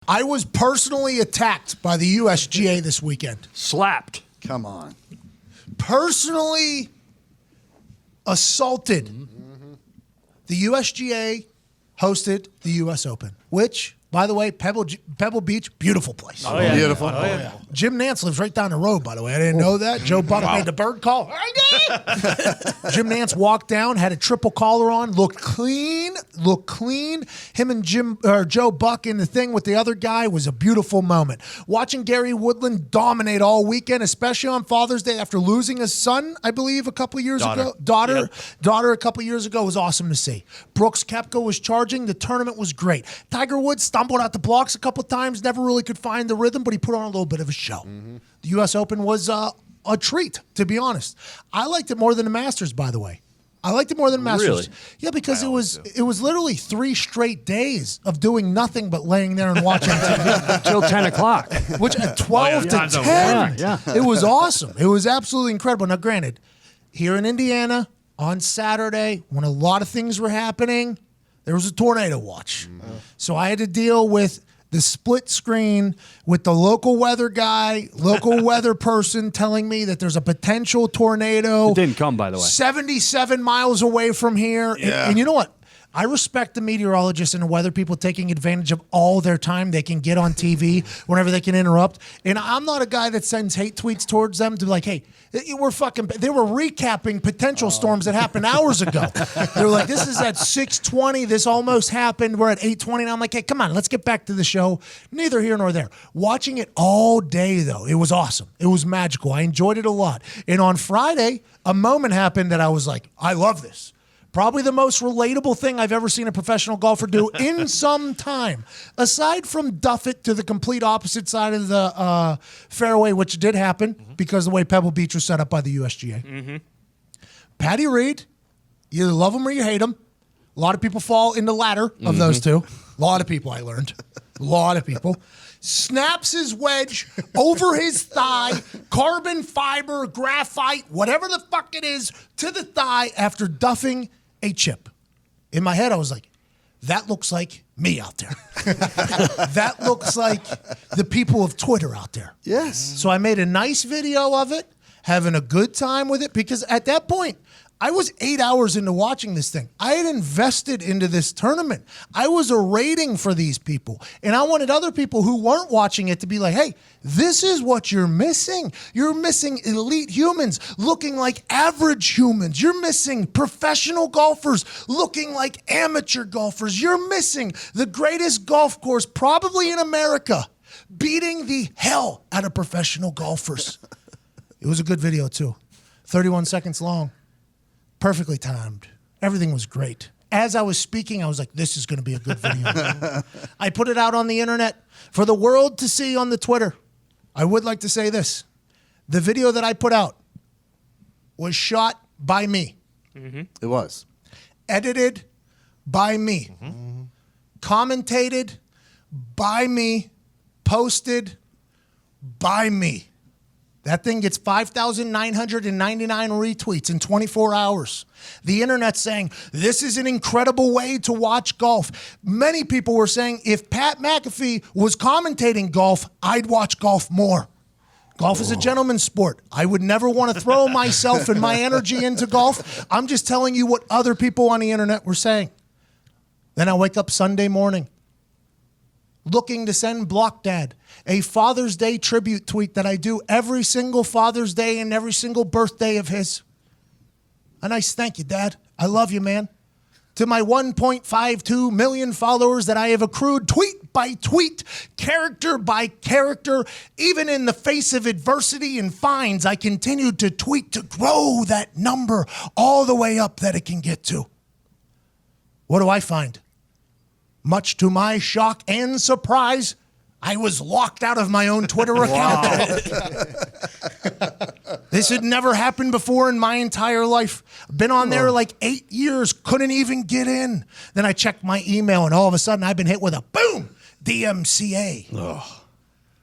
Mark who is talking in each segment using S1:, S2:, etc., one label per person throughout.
S1: I was personally attacked by the USGA this weekend.
S2: Slapped.
S3: Come on.
S1: Personally assaulted. Mm-hmm. The USGA hosted the U.S. Open, which, by the way, Pebble Beach, beautiful place.
S3: Oh, yeah. Beautiful.
S1: Oh, yeah. Jim Nance lives right down the road, by the way. I didn't know that. Joe Buck made the bird call. Jim Nance walked down, had a triple collar on, looked clean. Him and Joe Buck in the thing with the other guy was a beautiful moment. Watching Gary Woodland dominate all weekend, especially on Father's Day after losing his son, I believe, a couple of years ago. Daughter a couple of years ago was awesome to see. Brooks Koepka was charging. The tournament was great. Tiger Woods stumbled out the blocks a couple of times, never really could find the rhythm, but he put on a little bit of a show. Mm-hmm. The U.S. Open was a treat, to be honest. I liked it more than the Masters, by the way. I liked it more than the Masters.
S2: Really?
S1: Yeah, because it was literally 3 straight days of doing nothing but laying there and watching TV.
S2: Until 10 o'clock.
S1: Which at 12 to 10, it was awesome. It was absolutely incredible. Now, granted, here in Indiana, on Saturday, when a lot of things were happening, there was a tornado watch. Mm-hmm. So I had to deal with the split screen with the local weather guy, local weather person telling me that there's a potential tornado.
S2: It didn't come, by the way.
S1: 77 miles away from here.
S3: Yeah.
S1: And you know what? I respect the meteorologists and the weather people taking advantage of all their time they can get on TV whenever they can interrupt. And I'm not a guy that sends hate tweets towards them to be like, hey, they were recapping potential storms that happened hours ago. They're like, this is at 6:20. This almost happened. We're at 8:20. And I'm like, hey, come on, let's get back to the show. Neither here nor there. Watching it all day, though, it was awesome. It was magical. I enjoyed it a lot. And on Friday, a moment happened that I was like, I love this. Probably the most relatable thing I've ever seen a professional golfer do in some time. Aside from duff it to the complete opposite side of the fairway, which did happen because of the way Pebble Beach was set up by the USGA. Mm-hmm. Patty Reed, you either love him or you hate him. A lot of people fall in the latter of those two. A lot of people, I learned. A lot of people. Snaps his wedge over his thigh, carbon fiber, graphite, whatever the fuck it is, to the thigh after duffing a chip. In my head, I was like, that looks like me out there. That looks like the people of Twitter out there.
S3: Yes.
S1: So I made a nice video of it, having a good time with it, because at that point, I was 8 hours into watching this thing. I had invested into this tournament. I was a rating for these people. And I wanted other people who weren't watching it to be like, hey, this is what you're missing. You're missing elite humans looking like average humans. You're missing professional golfers looking like amateur golfers. You're missing the greatest golf course probably in America beating the hell out of professional golfers. It was a good video, too. 31 seconds long. Perfectly timed. Everything was great. As I was speaking, I was like, this is going to be a good video. I put it out on the internet for the world to see on the Twitter. I would like to say this. The video that I put out was shot by me.
S3: Mm-hmm. It was.
S1: Edited by me. Mm-hmm. Commentated by me. Posted by me. That thing gets 5,999 retweets in 24 hours. The internet's saying, this is an incredible way to watch golf. Many people were saying, if Pat McAfee was commentating golf, I'd watch golf more. Golf is a gentleman's sport. I would never want to throw myself and my energy into golf. I'm just telling you what other people on the internet were saying. Then I wake up Sunday morning looking to send Block Dad a Father's Day tribute tweet that I do every single Father's Day and every single birthday of his. A nice thank you, Dad. I love you, man. To my 1.52 million followers that I have accrued tweet by tweet, character by character, even in the face of adversity and fines, I continue to tweet to grow that number all the way up that it can get to. What do I find? Much to my shock and surprise, I was locked out of my own Twitter account. This had never happened before in my entire life. Been on there like 8 years, couldn't even get in. Then I checked my email, and all of a sudden I've been hit with a boom, DMCA. Ugh.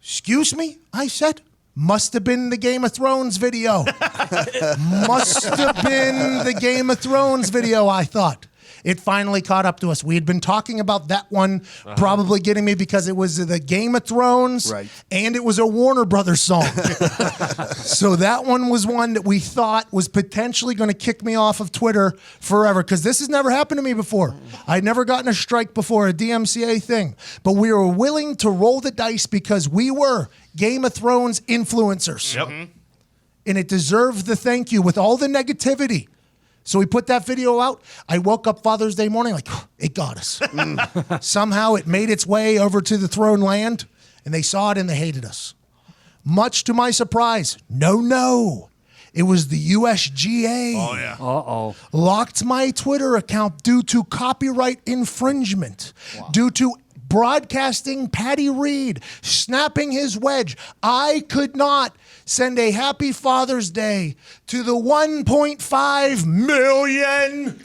S1: Excuse me, I said. Must have been the Game of Thrones video. Must have been the Game of Thrones video, I thought. It finally caught up to us. We had been talking about that one probably getting me because it was the Game of Thrones and it was a Warner Brothers song. So that one was one that we thought was potentially going to kick me off of Twitter forever because this has never happened to me before. I'd never gotten a strike before, a DMCA thing. But we were willing to roll the dice because we were Game of Thrones influencers.
S3: Yep.
S1: And it deserved the thank you with all the negativity. So we put that video out. I woke up Father's Day morning like, it got us. Somehow it made its way over to the throne land, and they saw it and they hated us. Much to my surprise, no. It was the USGA.
S3: Oh, yeah.
S2: Uh-oh.
S1: Locked my Twitter account due to copyright infringement, due to broadcasting Patty Reed, snapping his wedge. I could not send a happy Father's Day to the 1.5 million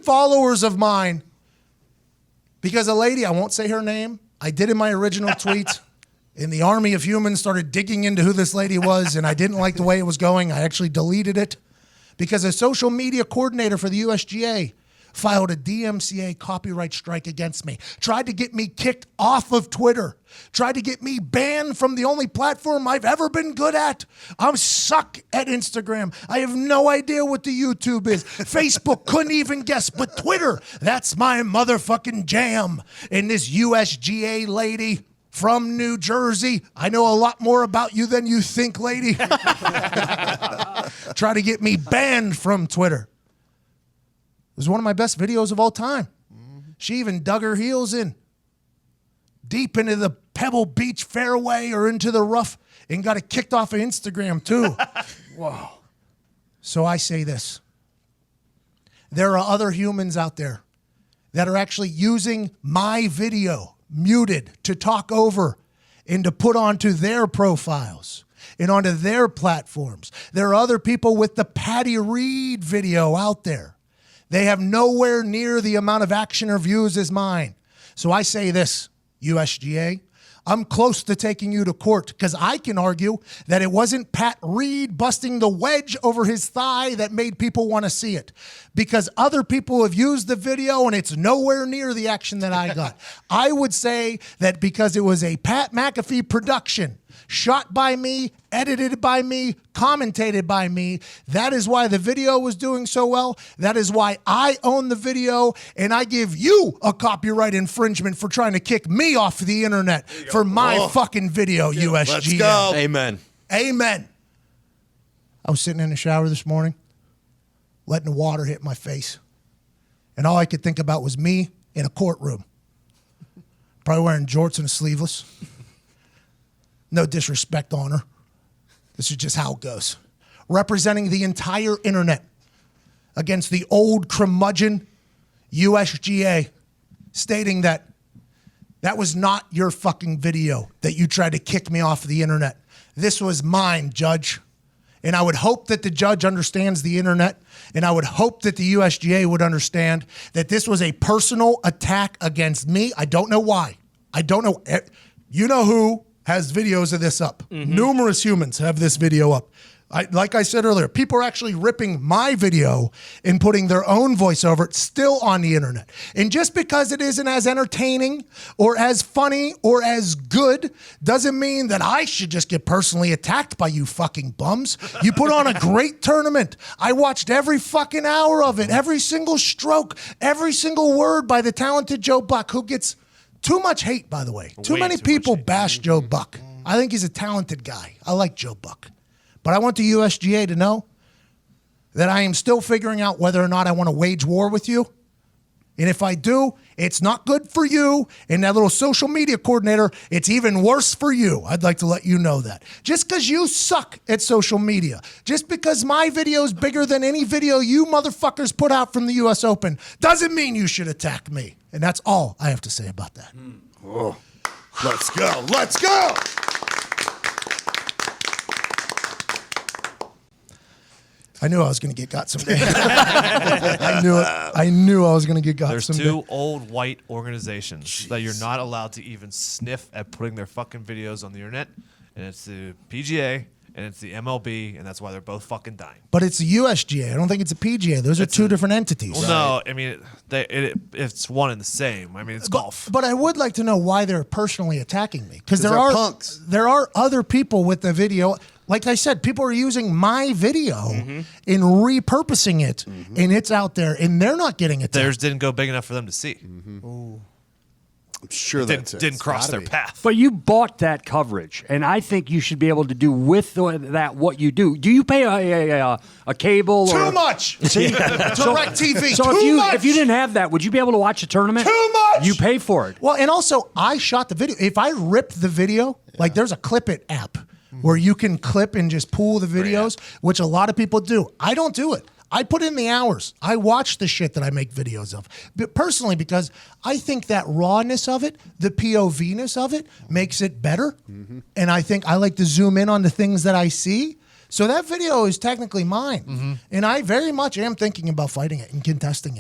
S1: followers of mine because a lady, I won't say her name, I did in my original tweet, and the army of humans started digging into who this lady was, and I didn't like the way it was going. I actually deleted it because a social media coordinator for the USGA filed a DMCA copyright strike against me, tried to get me kicked off of Twitter, tried to get me banned from the only platform I've ever been good at. I suck at Instagram. I have no idea what the YouTube is. Facebook couldn't even guess, but Twitter, that's my motherfucking jam. And this USGA lady from New Jersey, I know a lot more about you than you think, lady. Try to get me banned from Twitter. It was one of my best videos of all time. She even dug her heels in deep into the Pebble Beach fairway or into the rough and got it kicked off of Instagram too. Whoa. So I say this. There are other humans out there that are actually using my video muted to talk over and to put onto their profiles and onto their platforms. There are other people with the Patty Reed video out there. They have nowhere near the amount of action or views as mine. So I say this, USGA, I'm close to taking you to court because I can argue that it wasn't Pat Reed busting the wedge over his thigh that made people want to see it. Because other people have used the video and it's nowhere near the action that I got. I would say that because it was a Pat McAfee production, shot by me, edited by me, commentated by me. That is why the video was doing so well. That is why I own the video, and I give you a copyright infringement for trying to kick me off the internet for my fucking video, USGA.
S3: Let's go.
S4: Amen.
S1: Amen. I was sitting in the shower this morning, letting the water hit my face, and all I could think about was me in a courtroom, probably wearing jorts and a sleeveless. No disrespect on her. This is just how it goes. Representing the entire internet against the old curmudgeon USGA, stating that that was not your fucking video that you tried to kick me off the internet. This was mine, Judge. And I would hope that the judge understands the internet, and I would hope that the USGA would understand that this was a personal attack against me. I don't know why. I don't know. You know who has videos of this up. Numerous humans have this video up. Like I said earlier, people are actually ripping my video and putting their own voice over it still on the internet. And just because it isn't as entertaining or as funny or as good doesn't mean that I should just get personally attacked by you fucking bums. You put on a great tournament. I watched every fucking hour of it, every single stroke, every single word by the talented Joe Buck, who gets too much hate, by the way. Too many people bash Joe Buck. I think he's a talented guy. I like Joe Buck. But I want the USGA to know that I am still figuring out whether or not I want to wage war with you. And if I do, it's not good for you. And that little social media coordinator, it's even worse for you. I'd like to let you know that. Just because you suck at social media, just because my video is bigger than any video you motherfuckers put out from the U.S. Open, doesn't mean you should attack me. And that's all I have to say about that.
S3: Oh. Let's go. Let's go.
S1: I knew I was going to get got someday. I knew it. I knew I was going to get got
S5: There's
S1: someday.
S5: two old white organizations that you're not allowed to even sniff at putting their fucking videos on the internet, and it's the PGA and it's the MLB, and that's why they're both fucking dying.
S1: But it's the USGA. I don't think it's a PGA. Those are two different entities.
S5: Well, no, I mean it's one and the same. I mean, it's golf.
S1: But I would like to know why they're personally attacking me, because there
S3: they're
S1: are
S3: punks.
S1: There are other people with the video. Like I said, people are using my video and repurposing it, and it's out there, and they're not getting it.
S5: Theirs didn't go big enough for them to see.
S3: I'm sure that's it.
S5: Didn't
S3: It's
S5: cross
S3: gotta
S5: their
S3: be.
S5: path.
S2: But you bought that coverage, and I think you should be able to do with that what you do. Do you pay a cable?
S1: Too
S2: or,
S1: much. Direct TV.
S2: So
S1: too much.
S2: if you didn't have that, would you be able to watch a tournament?
S1: Too much.
S2: You pay for it.
S1: Well, and also I shot the video. If I ripped the video, like there's a Clip It app where you can clip and just pool the videos, which a lot of people do. I don't do it. I put in the hours. I watch the shit that I make videos of. But personally, because I think that rawness of it, the POV-ness of it, makes it better. And I think I like to zoom in on the things that I see. So that video is technically mine. And I very much am thinking about fighting it and contesting it.